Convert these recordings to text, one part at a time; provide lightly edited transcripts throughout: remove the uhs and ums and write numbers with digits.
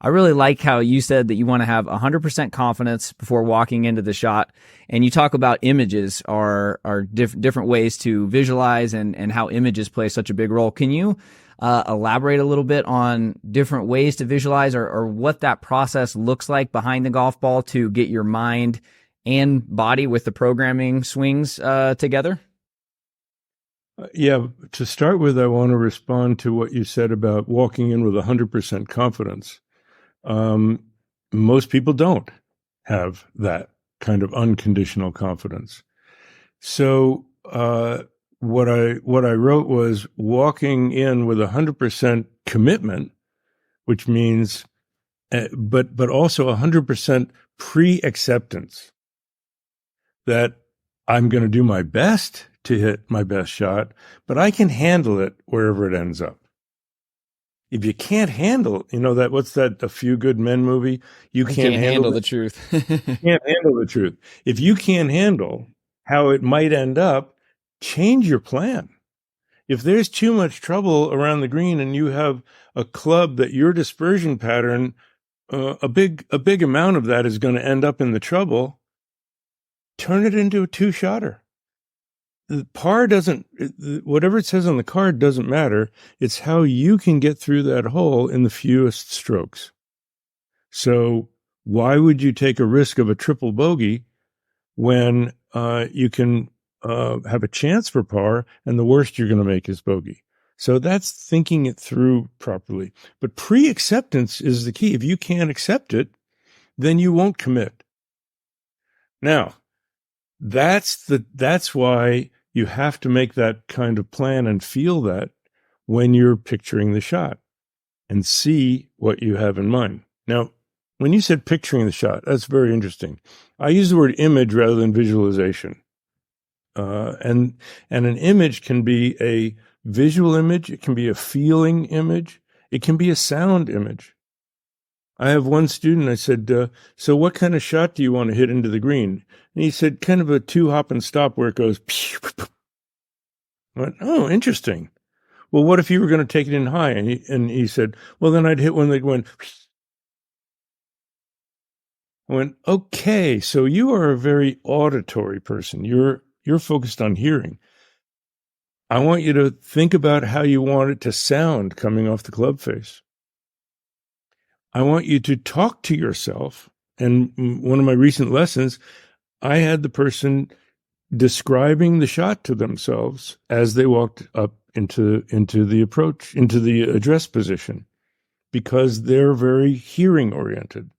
I really like how you said that you want to have 100% confidence before walking into the shot. And you talk about images are different ways to visualize and how images play such a big role. Can you elaborate a little bit on different ways to visualize or what that process looks like behind the golf ball to get your mind and body with the programming swings together? Yeah, to start with, I want to respond to what you said about walking in with 100% confidence. Most people don't have that kind of unconditional confidence. So what I wrote was walking in with 100% commitment, which means, but also 100% pre-acceptance that I'm going to do my best to hit my best shot, but I can handle it wherever it ends up. If you can't handle, that, what's that, A Few Good Men movie? You can't handle the truth. Can't handle the truth. If you can't handle how it might end up, change your plan. If there's too much trouble around the green and you have a club that your dispersion pattern, a big amount of that is going to end up in the trouble, turn it into a two-shotter. The par doesn't, whatever it says on the card doesn't matter. It's how you can get through that hole in the fewest strokes. So why would you take a risk of a triple bogey when you can have a chance for par and the worst you're going to make is bogey? So that's thinking it through properly. But pre-acceptance is the key. If you can't accept it, then you won't commit. Now, that's why you have to make that kind of plan and feel that when you're picturing the shot and see what you have in mind. Now, when you said picturing the shot, that's very interesting. I use the word image rather than visualization. And an image can be a visual image. It can be a feeling image. It can be a sound image. I have one student, I said, so what kind of shot do you want to hit into the green? And he said, kind of a 2-hop and stop where it goes. I went, oh, interesting. Well, what if you were going to take it in high? And he said, well, then I'd hit one that went. I went, okay, so you are a very auditory person. You're focused on hearing. I want you to think about how you want it to sound coming off the club face. I want you to talk to yourself. And one of my recent lessons, I had the person describing the shot to themselves as they walked up into the address position, because they're very hearing oriented.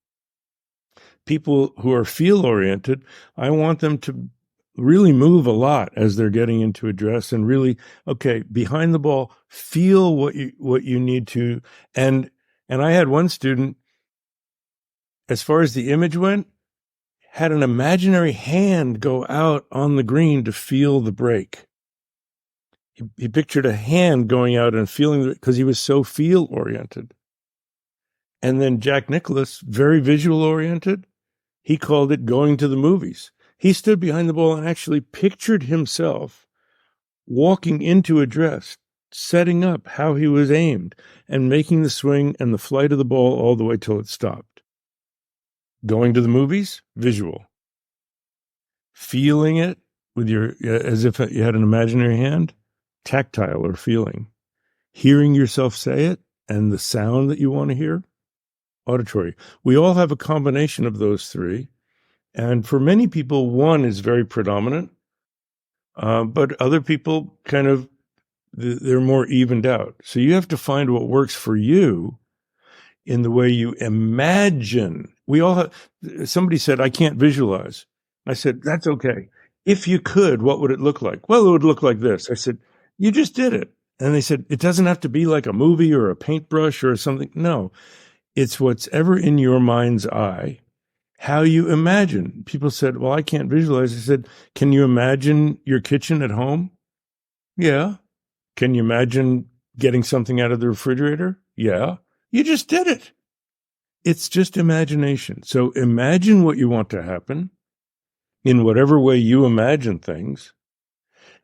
People who are feel oriented, I want them to really move a lot as they're getting into address and really, okay, behind the ball, feel what you need to. And I had one student, as far as the image went, had an imaginary hand go out on the green to feel the break. He pictured a hand going out and feeling it because he was so feel oriented. And then Jack Nicklaus, very visual oriented, he called it going to the movies. He stood behind the ball and actually pictured himself walking into address, setting up how he was aimed and making the swing and the flight of the ball all the way till it stopped. Going to the movies, visual. Feeling it with as if you had an imaginary hand, tactile or feeling. Hearing yourself say it and the sound that you want to hear, auditory. We all have a combination of those three. And for many people, one is very predominant. But other people they're more evened out. So you have to find what works for you in the way you imagine. Somebody said, I can't visualize. I said, that's okay. If you could, what would it look like? Well, it would look like this. I said, you just did it. And they said, it doesn't have to be like a movie or a paintbrush or something. No, it's what's ever in your mind's eye, how you imagine. People said, well, I can't visualize. I said, can you imagine your kitchen at home? Yeah. Can you imagine getting something out of the refrigerator? Yeah. You just did it. It's just imagination. So imagine what you want to happen in whatever way you imagine things,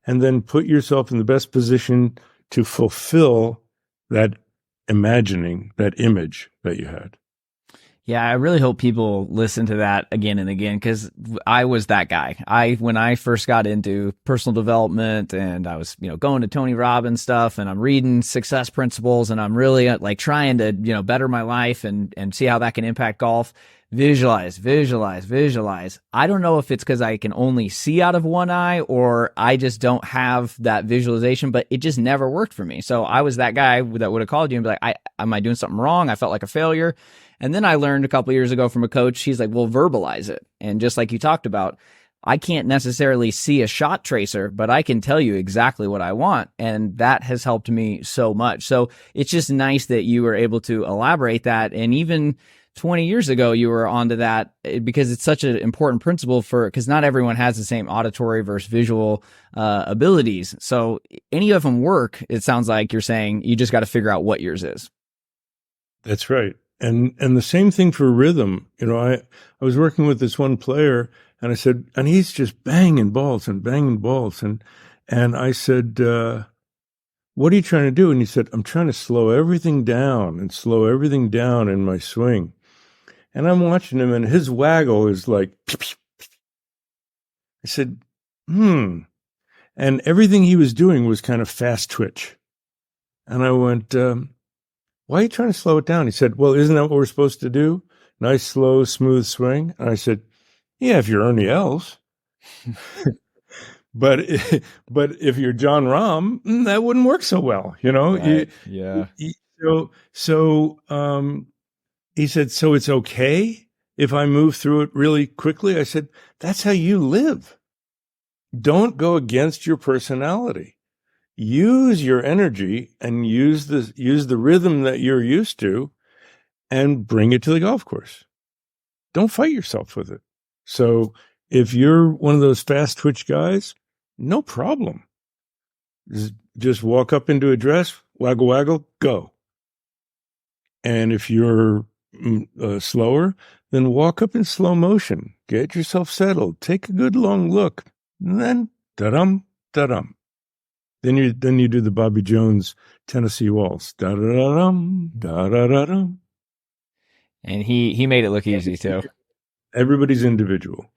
and then put yourself in the best position to fulfill that imagining, that image that you had. Yeah, I really hope people listen to that again and again, because I was that guy. When I first got into personal development and I was, going to Tony Robbins stuff and I'm reading success principles and I'm really like trying to, better my life and see how that can impact golf. Visualize, visualize, visualize. I don't know if it's because I can only see out of one eye or I just don't have that visualization, but it just never worked for me. So I was that guy that would have called you and be like, am I doing something wrong? I felt like a failure. And then I learned a couple of years ago from a coach, he's like, well, verbalize it. And just like you talked about, I can't necessarily see a shot tracer, but I can tell you exactly what I want. And that has helped me so much. So it's just nice that you were able to elaborate that. And even 20 years ago, you were onto that because it's such an important principle because not everyone has the same auditory versus visual abilities. So any of them work. It sounds like you're saying you just got to figure out what yours is. That's right. And the same thing for rhythm. I was working with this one player and I said, and he's just banging balls and banging balls. And I said, what are you trying to do? And he said, I'm trying to slow everything down in my swing. And I'm watching him and his waggle is like, I said, And everything he was doing was kind of fast twitch. And I went, why are you trying to slow it down? He said, well, isn't that what we're supposed to do? Nice, slow, smooth swing. And I said, yeah, if you're Ernie Els. but if you're John Rahm, that wouldn't work so well, Right. Yeah. So he said, so it's okay if I move through it really quickly? I said, that's how you live. Don't go against your personality. Use your energy and use the rhythm that you're used to and bring it to the golf course. Don't fight yourself with it. So if you're one of those fast twitch guys, no problem. Just walk up into a dress, waggle, waggle, go. And if you're slower, then walk up in slow motion. Get yourself settled. Take a good long look. And then da-dum, da-dum. Then you do the Bobby Jones Tennessee Waltz. Da-da-da-dum, da-da-da-dum. And he made it look easy too. Everybody's individual.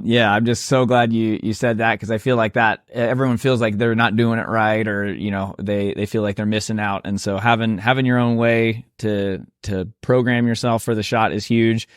Yeah, I'm just so glad you said that, because I feel like that everyone feels like they're not doing it right, or they feel like they're missing out. And so having your own way to program yourself for the shot is huge.